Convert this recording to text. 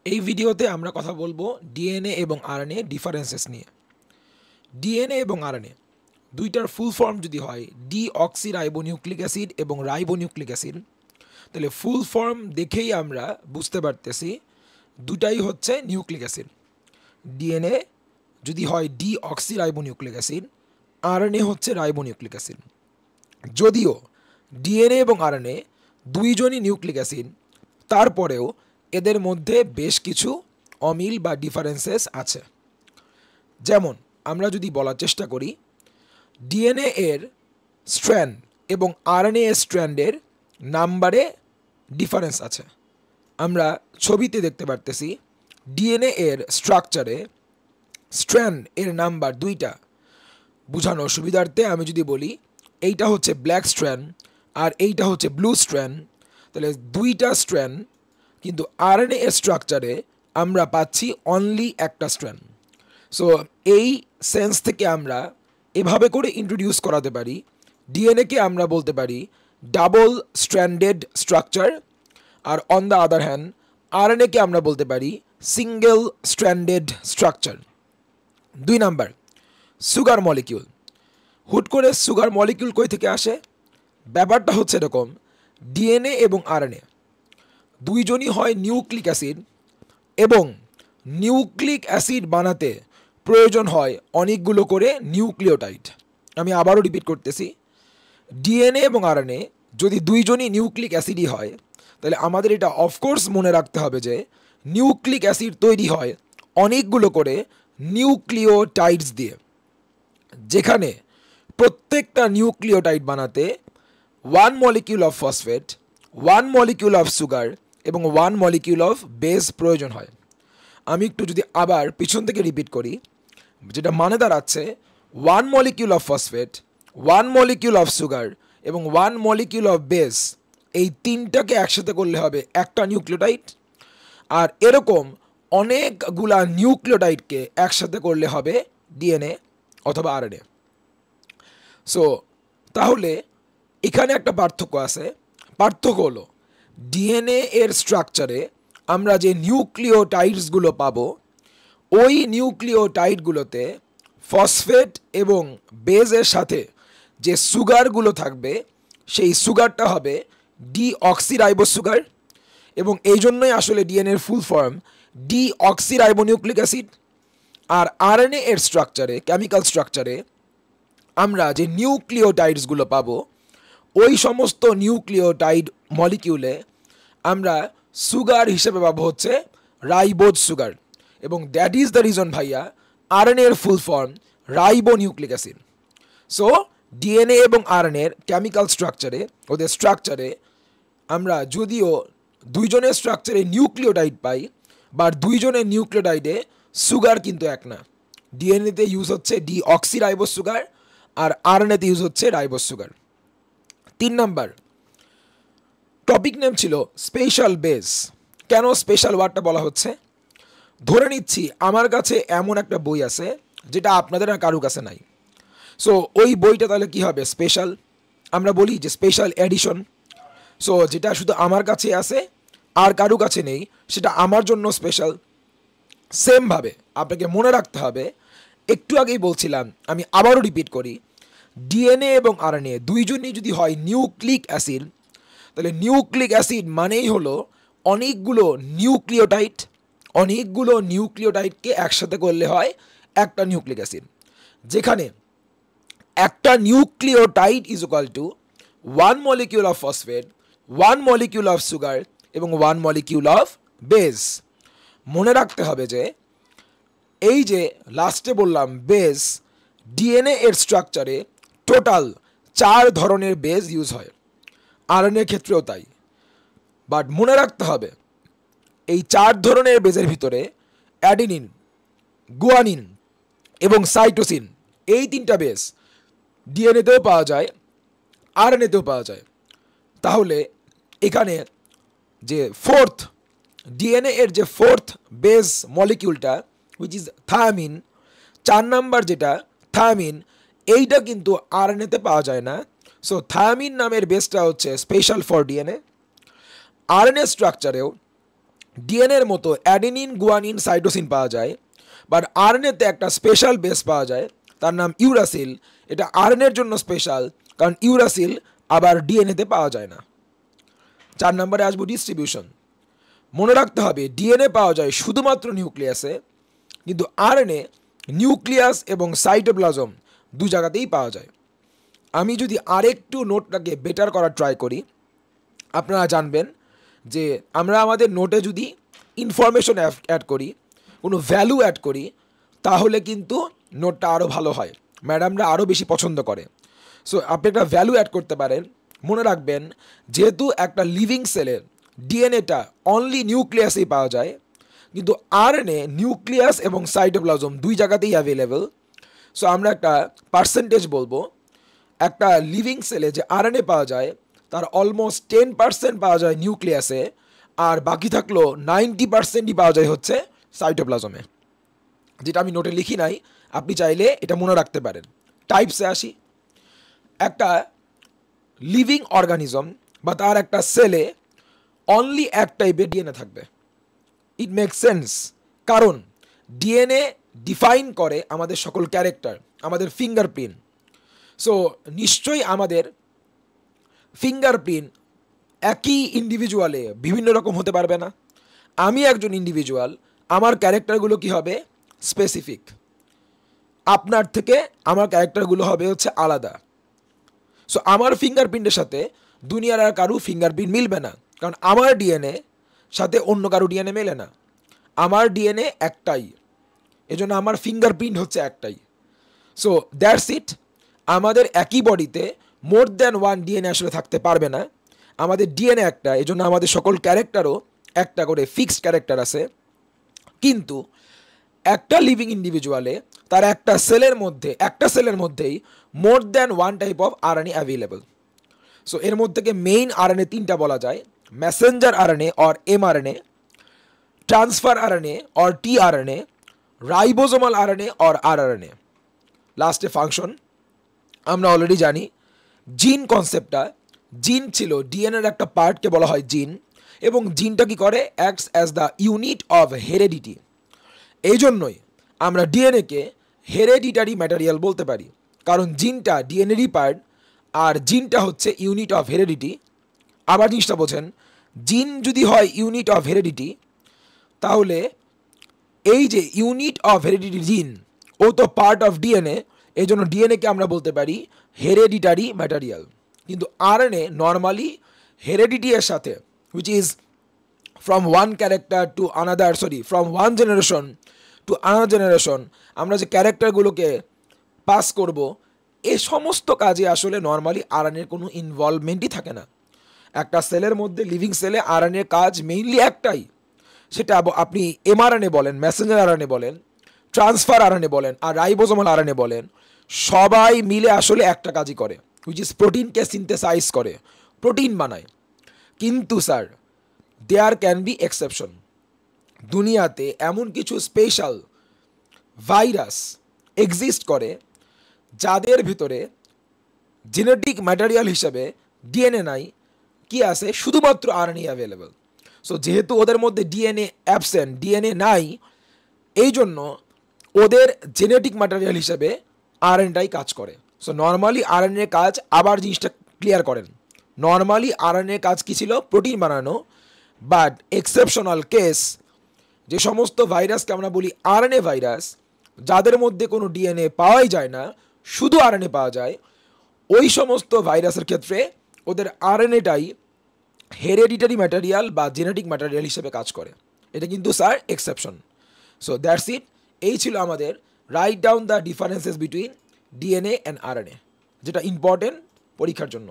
এই ভিডিওতে আমরা কথা বলবো ডিএনএ এবং আরএনএ ডিফারেন্সেস নিয়ে। ডিএনএ এবং আরএনএ দুইটার ফুল ফর্ম যদি হয় ডিঅক্সিরাইবোনিউক্লিক অ্যাসিড এবং রাইবোনিউক্লিক অ্যাসিড, তাহলে ফুল ফর্ম দেখেই আমরা বুঝতে পারতেছি দুটাই হচ্ছে নিউক্লিক অ্যাসিড। ডিএনএ যদি হয় ডিঅক্সিরাইবোনিউক্লিক অ্যাসিড, আরএনএ হচ্ছে রাইবোনিউক্লিক অ্যাসিড। যদিও ডিএনএ এবং আরএনএ দুইজনই নিউক্লিক অ্যাসিড, তারপরেও এদের মধ্যে বেশ কিছু অমিল বা ডিফারেন্সেস আছে। যেমন আমরা যদি বলার চেষ্টা করি ডিএনএ এর স্ট্র্যান্ড এবং আরএনএ এর স্ট্র্যান্ডের নাম্বারে ডিফারেন্স আছে। আমরা ছবিতে দেখতে পারতেছি ডিএনএ এর স্ট্রাকচারে স্ট্র্যান্ড এর নাম্বার দুইটা। বোঝানোর সুবিধার্থে আমি যদি বলি এইটা হচ্ছে ব্ল্যাক স্ট্র্যান্ড আর এইটা হচ্ছে ব্লু স্ট্র্যান্ড, তাহলে দুইটা স্ট্র্যান্ড, কিন্তু আরএনএ এর স্ট্রাকচারে আমরা পাচ্ছি অনলি একটা স্ট্র্যান্ড। সো এই সেন্স থেকে আমরা এভাবে করে ইন্ট্রোডিউস করাতে পারি ডিএনএকে আমরা বলতে পারি ডাবল স্ট্র্যান্ডেড স্ট্রাকচার, আর অন দ্য আদার হ্যান্ড আরএনএকে আমরা বলতে পারি single stranded structure. 2 number, sugar molecule. হুট করে সুগার মলিকিউল কই থেকে আসে? ব্যাপারটা হচ্ছে এরকম, ডিএনএ এবং আরএনএ দুইজনই হয় নিউক্লিক অ্যাসিড, এবং নিউক্লিক অ্যাসিড বানাতে প্রয়োজন হয় অনেকগুলো করে নিউক্লিওটাইড। আমি আবারও রিপিট করতেছি, ডিএনএ এবং আরএনএ যদি দুইজনই নিউক্লিক অ্যাসিডই হয়, তাহলে আমাদের এটা অফকোর্স মনে রাখতে হবে যে নিউক্লিক অ্যাসিড তৈরি হয় অনেকগুলো করে নিউক্লিওটাইডস দিয়ে, যেখানে প্রত্যেকটা নিউক্লিওটাইড বানাতে 1 molecule of phosphate, 1 molecule of sugar এবং 1 মলিকিউল অফ বেস প্রয়োজন হয়। আমি একটু যদি আবার পিছন থেকে রিপিট করি, যেটা মানে দাঁড়াচ্ছে 1 molecule of phosphate, 1 molecule of sugar এবং 1 মলিকিউল অফ বেস, এই তিনটাকে একসাথে করলে হবে একটা নিউক্লিওটাইড, আর এরকম অনেকগুলা নিউক্লিওটাইডকে একসাথে করলে হবে ডিএনএ অথবা আরএনএ। সো তাহলে এখানে একটা পার্থক্য আছে। পার্থক্য হলো ডিএনএ এর স্ট্রাকচারে আমরা যে নিউক্লিওটাইডসগুলো পাবো, ওই নিউক্লিওটাইডগুলোতে ফসফেট এবং বেজের সাথে যে সুগারগুলো থাকবে, সেই সুগারটা হবে ডিঅক্সিরাইবোস সুগার, এবং এই জন্যই আসলে ডিএনএর ফুল ফর্ম ডিঅক্সিরাইবোনিউক্লিক অ্যাসিড। আর আরএনএ এর স্ট্রাকচারে, কেমিক্যাল স্ট্রাকচারে আমরা যে নিউক্লিওটাইডসগুলো পাবো, ওই সমস্ত নিউক্লিওটাইড মলিকিউলে আমরা সুগার হিসেবে পাবো হচ্ছে রাইবোজ সুগার, এবং দ্যাট ইজ দ্য রিজন ভাইয়া আরএনএ এর full form ribonucleic acid. So DNA এবং আরএনএ এর কেমিক্যাল স্ট্রাকচারে, ওদের স্ট্রাকচারে আমরা যদিও দুইজনের স্ট্রাকচারে নিউক্লিওটাইড পাই, বা দুইজনের নিউক্লিওটাইডে সুগার কিন্তু এক না। ডিএনএতে ইউজ হচ্ছে ডিঅক্সিরাইবোস সুগার, আর আরএনএতে ইউজ হচ্ছে ribose sugar. 3 number, topic name ছিল স্পেশাল বেস। কেন স্পেশাল ওয়ার্ডটা বলা হচ্ছে? ধরে নিচ্ছি আমার কাছে এমন একটা বই আছে যেটা আপনাদের আর কারো কাছে নাই। সো ওই বইটা তাহলে কী হবে? স্পেশাল। আমরা বলি যে স্পেশাল এডিশন। সো যেটা শুধু আমার কাছে আছে আর কারো কাছে নেই, সেটা আমার জন্য স্পেশাল। সেমভাবে আপনাকে মনে রাখতে হবে, একটু আগেই বলছিলাম, আমি আবারও রিপিট করি, ডিএনএ এবং আরএনএ দুইজনই যদি হয় নিউক্লিক অ্যাসিড, তাহলে নিউক্লিক অ্যাসিড মানেই হলো অনেকগুলো নিউক্লিওটাইড, অনেকগুলো নিউক্লিওটাইডকে একসাথে করলে হয় একটা নিউক্লিক অ্যাসিড, যেখানে একটা nucleotide is equal to 1 molecule of phosphate, 1 molecule of sugar এবং 1 মলিকিউল অফ বেস। মনে রাখতে হবে যে এই যে লাস্টে বললাম বেস, ডিএনএ এর স্ট্রাকচারে টোটাল 4 ধরনের বেস ইউজ হয়, আরএনএ ক্ষেত্রেও তাই। বাট মনে রাখতে হবে এই 4 ধরনের বেজের ভিতরে অ্যাডিনিন, গুয়ানিন এবং সাইটোসিন, এই 3টা বেস ডিএনএতেও পাওয়া যায়, আরএনএতেও পাওয়া যায়। তাহলে এখানে যে ফোর্থ, ডিএনএ এর যে ফোর্থ বেস মলিকিউলটা হুইচ ইজ থায়ামিন, 4 নাম্বার যেটা থায়ামিন, এইটা কিন্তু আরএনএতে পাওয়া যায় না। সো থায়ামিন নামের বেসটা হচ্ছে স্পেশাল ফর ডিএনএ। আরএনএ স্ট্রাকচারেও ডিএনএর মতো অ্যাডেনিন, গুয়ানিন, সাইটোসিন পাওয়া যায়, বাট আরএনএতে একটা স্পেশাল বেস পাওয়া যায়, তার নাম ইউরাসিল। এটা আরএনএর জন্য স্পেশাল, কারণ ইউরাসিল আবার ডিএনএতে পাওয়া যায় না। 4 নম্বরে আসবো ডিস্ট্রিবিউশন। মনে রাখতে হবে ডিএনএ পাওয়া যায় শুধুমাত্র নিউক্লিয়াসে, কিন্তু আরএনএ নিউক্লিয়াস এবং সাইটোপ্লাজম দু জায়গাতেই পাওয়া যায়। আমি যদি আরেকটু নোটটাকে বেটার করার ট্রাই করি, আপনারা জানবেন যে আমরা আমাদের নোটে যদি ইনফরমেশন অ্যাড করি, কোনো ভ্যালু অ্যাড করি, তাহলে কিন্তু নোটটা আরও ভালো হয়, ম্যাডামরা আরও বেশি পছন্দ করে। সো আপনি একটা ভ্যালু অ্যাড করতে পারেন। মনে রাখবেন, যেহেতু একটা লিভিং সেলের ডিএনএটা অনলি নিউক্লিয়াসেই পাওয়া যায়, কিন্তু আরএনএ নিউক্লিয়াস এবং সাইটোপ্লাজম দুই জায়গাতেই অ্যাভেলেবেল। সো আমরা একটা পার্সেন্টেজ বলবো, একটা লিভিং সেলে যে আরএনএ পাওয়া যায় তার অলমোস্ট 10% পাওয়া যায় নিউক্লিয়াসে, আর বাকি থাকলো 90%ই পাওয়া যায় হচ্ছে সাইটোপ্লাজমে, যেটা আমি নোটে লিখি নাই, আপনি চাইলে এটা মনে রাখতে পারেন। টাইপসে আসি। একটা লিভিং অর্গানিজম বা তার একটা সেলে অনলি এক টাইপের ডিএনএ থাকবে। ইট মেক সেন্স, কারণ ডিএনএ ডিফাইন করে আমাদের সকল ক্যারেক্টার, আমাদের ফিঙ্গারপ্রিন্ট। সো নিশ্চয়ই আমাদের ফিঙ্গারপ্রিন্ট একই ইন্ডিভিজুয়ালে বিভিন্ন রকম হতে পারবে না। আমি একজন ইন্ডিভিজুয়াল, আমার ক্যারেক্টারগুলো কি হবে? স্পেসিফিক। আপনার থেকে আমার ক্যারেক্টারগুলো হবে হচ্ছে আলাদা। সো আমার ফিঙ্গারপ্রিন্টের সাথে দুনিয়ার আর কারো ফিঙ্গারপ্রিন্ট মিলবে না, কারণ আমার ডিএনএ সাথে অন্য কারো ডিএনএ মেলে না। আমার ডিএনএ একটাই, এজন্য আমার ফিঙ্গারপ্রিন্ট হচ্ছে একটাই। So that's it. আমাদের একই বডিতে মোর দ্যান ওয়ান ডিএনএ আসলে থাকতে পারবে না। আমাদের ডিএনএ একটা, এজন্য আমাদের সকল ক্যারেক্টারও একটা করে ফিক্সড ক্যারেক্টার আছে। কিন্তু একটা লিভিং ইন্ডিভিজুয়ালে তার একটা সেলের মধ্যেই more than one type of RNA available. So এর মধ্যে থেকে মেইন আরএনএ 3টা বলা যায়: Messenger RNA or mRNA, transfer RNA or tRNA, ribosomal RNA or rRNA. লাস্টে ফাংশন আমরা অলরেডি জানি। জিন কনসেপ্টটা, জিন ছিল ডিএনএর একটা পার্টকে বলা হয় জিন, এবং জিনটা কি করে? Acts as the unit of heredity. এই জন্যই আমরা ডিএনএকে হেরেডিটারি ম্যাটেরিয়াল বলতে পারি, কারণ জিনটা ডিএনএরই পার্ট, আর জিনটা হচ্ছে ইউনিট অফ হেরেডিটি। আবার জিনিসটা বোঝেন, জিন যদি হয় ইউনিট অফ হেরেডিটি, তাহলে এই যে ইউনিট অফ হেরেডিটি জিন, ও তো পার্ট অফ ডিএনএ, এই জন্য ডিএনএকে আমরা বলতে পারি হেরেডিটারি ম্যাটেরিয়াল। কিন্তু আরএনএ নর্মালি হেরেডিটি এর সাথে, which is from one character to another, from one generation to another generation, আমরা যে ক্যারেক্টারগুলোকে পাস করব, এ সমস্ত কাজে আসলে নর্মালি আরএনএর কোনো ইনভলভমেন্টই থাকে না। একটা সেলের মধ্যে, লিভিং সেলে আরএনএর কাজ মেইনলি একটাই, সেটা আপনি এমআরএনএ বলেন, মেসেঞ্জার আরএনএ বলেন, ট্রান্সফার আরএনএ বলেন, আর রাইবোজোমাল আরএনএ বলেন, সবাই মিলে আসলে একটা কাজই করে, হুইচ ইজ প্রোটিনকে সিনথেসাইজ করে, প্রোটিন বানায়। কিন্তু sir, there can be exception. দুনিয়াতে এমন কিছু স্পেশাল ভাইরাস এক্সিস্ট করে যাদের ভিতরে জেনেটিক ম্যাটেরিয়াল হিসেবে ডিএনএ নাই, কি আছে? শুধুমাত্র আরএনএ অ্যাভেলেবল। সো যেহেতু ওদের মধ্যে ডিএনএ অ্যাবসেন্ট, ডিএনএ নাই, এই জন্য ওদের জেনেটিক ম্যাটেরিয়াল হিসেবে আরএনএটাই কাজ করে। সো নর্মালি আরএনএ কাজ, আবার জিনিসটা ক্লিয়ার করেন, নর্মালি আরএনএ কাজ কী ছিল? প্রোটিন বানানো। বাট এক্সেপশনাল কেস, যে সমস্ত ভাইরাসকে আমরা বলি আরএনএ ভাইরাস, যাদের মধ্যে কোনো ডিএনএ পাওয়াই যায় না, শুধু আরএনএ পাওয়া যায়, ওই সমস্ত ভাইরাসের ক্ষেত্রে ওদের আরএনএটাই হেরেডিটারি ম্যাটেরিয়াল বা জেনেটিক ম্যাটেরিয়াল হিসেবে কাজ করে। এটা কিন্তু sir exception. So that's it. এই ছিল আমাদের write down the differences between DNA and RNA, যেটা ইম্পর্টেন্ট পরীক্ষার জন্য।